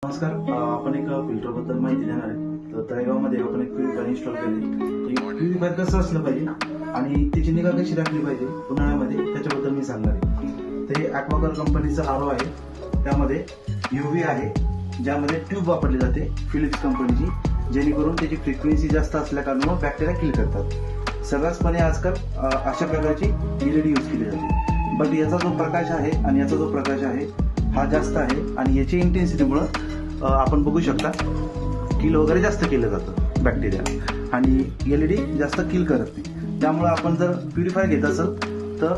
नमस्कार. आपण एक फिल्टर बद्दल माहिती देणार आहे. तर तळेगावमध्ये आपण एक प्युरिफायर इन्स्टॉल केले. प्युरिफायर कसं असलं पाहिजे आणि त्याची निगा कशी राखली पाहिजे उन्हाळ्यामध्ये त्याच्याबद्दल मी सांगणार आहे. तर हे ॲक्वागार्ड कंपनीचं आरो आहे. त्यामध्ये UV आहे, ज्यामध्ये ट्यूब वापरली जाते फिलिप्स कंपनीची, जेणेकरून त्याची फ्रिक्वेन्सी जास्त असल्या कारणामुळे बॅक्टेरिया किल करतात. सर्रासपणे आजकाल अशा प्रकारची LED यूज केली जाते. बट याचा जो प्रकाश आहे आणि याचा जो प्रकाश आहे हा जास्त आहे आणि याची इंटेन्सिटीमुळं आपण बघू शकता किल वगैरे जास्त केलं जातं बॅक्टेरिया आणि LED जास्त किल करत नाही. त्यामुळे आपण जर प्युरिफायर घेत असेल तर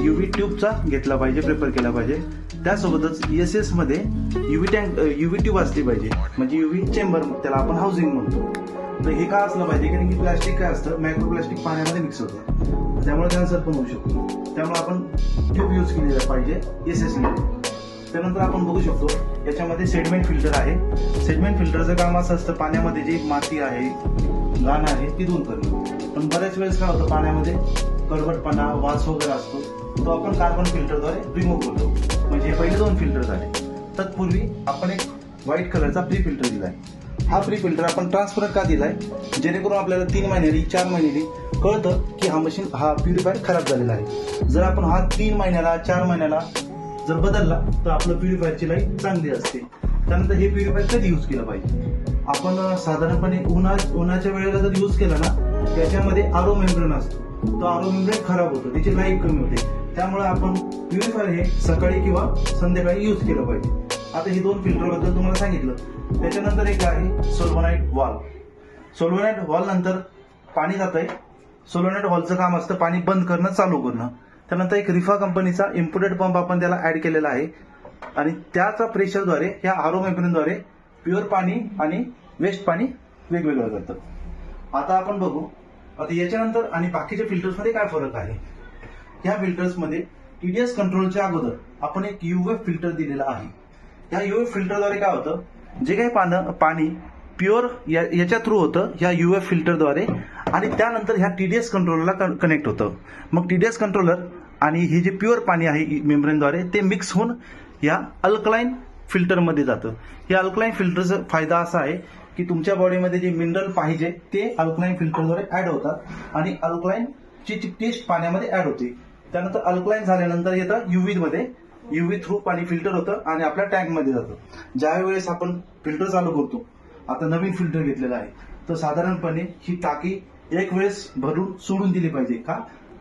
UV ट्यूबचा घेतला पाहिजे, प्रिफर केला पाहिजे. त्यासोबतच ESS मध्ये UV ट्यूब असली पाहिजे, म्हणजे UV चेंबर त्याला आपण हाऊसिंग म्हणतो. तर हे का असलं पाहिजे, कारण की प्लास्टिक काय असतं, मायक्रोप्लास्टिक पाण्यामध्ये मिक्स होतं, त्यामुळे कॅन्सर पण होऊ शकतो. त्यामुळे आपण ट्यूब यूज केली पाहिजे ESS मध्ये. त्यानंतर आपण बघू शकतो याच्यामध्ये सेडमेंट फिल्टर आहे. सेडमेंट फिल्टरचं काम असं असतं, पाण्यामध्ये जी माती आहे, घाण आहे ती दूर करणं. पण बऱ्याच वेळेस काय होतं, पाण्यामध्ये कडवटपणा, वास वगैरे असतो, तो आपण कार्बन फिल्टरद्वारे रिमूव्ह करतो. म्हणजे पहिले 2 फिल्टर झाले. तत्पूर्वी आपण एक व्हाईट कलरचा प्री फिल्टर दिलाय. हा प्री फिल्टर आपण ट्रान्सपरंट का दिलाय, जेणेकरून आपल्याला 3 महिन्यांनी 4 महिन्यांनी कळतं की हा प्युरिफायर खराब झालेला आहे. जर आपण हा 3 महिन्याला 4 महिन्याला जर बदलला तर आपलं प्युरिफायरची लाईफ चांगली असते. त्यानंतर हे प्युरिफायर कधी यूज केलं पाहिजे, आपण साधारणपणे उन्हाच्या वेळेला जर यूज केला ना, त्याच्यामध्ये आरो मेम्ब्रेन असतो, तो आरो मेम्ब्रेन खराब होतो, त्याची लाईफ कमी होते. त्यामुळे आपण प्युरिफायर हे सकाळी किंवा संध्याकाळी यूज केलं पाहिजे. आता ही 2 फिल्टर बद्दल तुम्हाला सांगितलं. त्याच्यानंतर एक आहे सोल्व्हनाइट वॉल्व. सोल्व्हनाइट वॉल्व नंतर पाणी जात आहे. सोल्व्हनाइट वॉल्वचं काम असतं पाणी बंद करणं, चालू करणं. त्यानंतर एक रिफा कंपनीचा इम्पोर्टेड पंप आपण त्याला ऍड केलेला आहे आणि त्याचा प्रेशरद्वारे या आरो मेम्ब्रेनद्वारे प्युअर पाणी आणि वेस्ट पाणी वेगवेगळं करतं. आता आपण बघू आता याच्यानंतर आणि बाकीच्या फिल्टर्समध्ये काय फरक आहे. या फिल्टर्समध्ये TDS कंट्रोलच्या अगोदर आपण एक UF फिल्टर दिलेला आहे. या UF फिल्टरद्वारे काय होतं, जे काही पाणी प्युअर याच्या थ्रू होतं ह्या UF फिल्टरद्वारे आणि त्यानंतर ह्या TDS कंट्रोलरला कनेक्ट होतं. मग TDS कंट्रोलर आणि हे जे प्युअर पाणी आहे मेम्ब्रेनद्वारे ते मिक्स होऊन या अल्कलाइन फिल्टरमध्ये जातं. या अल्कलाइन फिल्टरचा फायदा असा आहे की तुमच्या बॉडीमध्ये जे मिनरल पाहिजे ते अल्कलाइन फिल्टरद्वारे ऍड होतात आणि अल्कलाइनची टेस्ट पाण्यामध्ये ऍड होते. त्यानंतर अल्कलाइन झाल्यानंतर येतं UV मध्ये, UV थ्रू पाणी फिल्टर होतं आणि आपल्या टँकमध्ये जातं. ज्या वेळेस आपण फिल्टर चालू करतो, आता नवीन फिल्टर घेतलेला आहे, तर साधारणपणे ही टाकी एक वेळेस भरून सोडून दिली पाहिजे. का,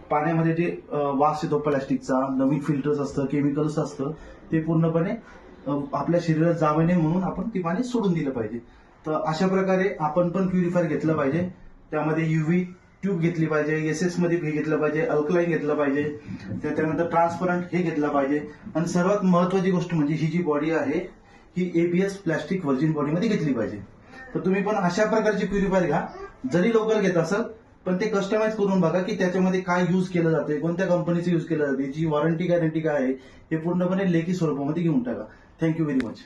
पाण्यामध्ये जे वास येतो प्लास्टिकचा, नवीन फिल्टर्स असतं, केमिकल्स असतं, ते पूर्णपणे आपल्या शरीरात जावे नये म्हणून आपण ते पाणी सोडून दिलं पाहिजे. तर अशा प्रकारे आपण पण प्युरिफायर घेतलं पाहिजे. त्यामध्ये UV ट्यूब घेतली पाहिजे, ESS मध्ये हे घेतलं पाहिजे, अल्कलाइन घेतलं पाहिजे, त्याच्यानंतर ट्रान्सपरंट हे घेतलं पाहिजे. आणि सर्वात महत्वाची गोष्ट म्हणजे ही जी बॉडी आहे ही ABS प्लास्टिक व्हर्जिन बॉडीमध्ये घेतली पाहिजे. तर तुम्ही पण अशा प्रकारची प्युरिफायर घ्या. जरी लवकर घेत असाल पण ते कस्टमाइज करून बघा की त्याच्यामध्ये काय यूज केलं जाते, कोणत्या कंपनीचं यूज केलं जाते, जी वॉरंटी गॅरंटी काय आहे, हे पूर्णपणे लेखी स्वरूपामध्ये घेऊन टाका. Thank you very much.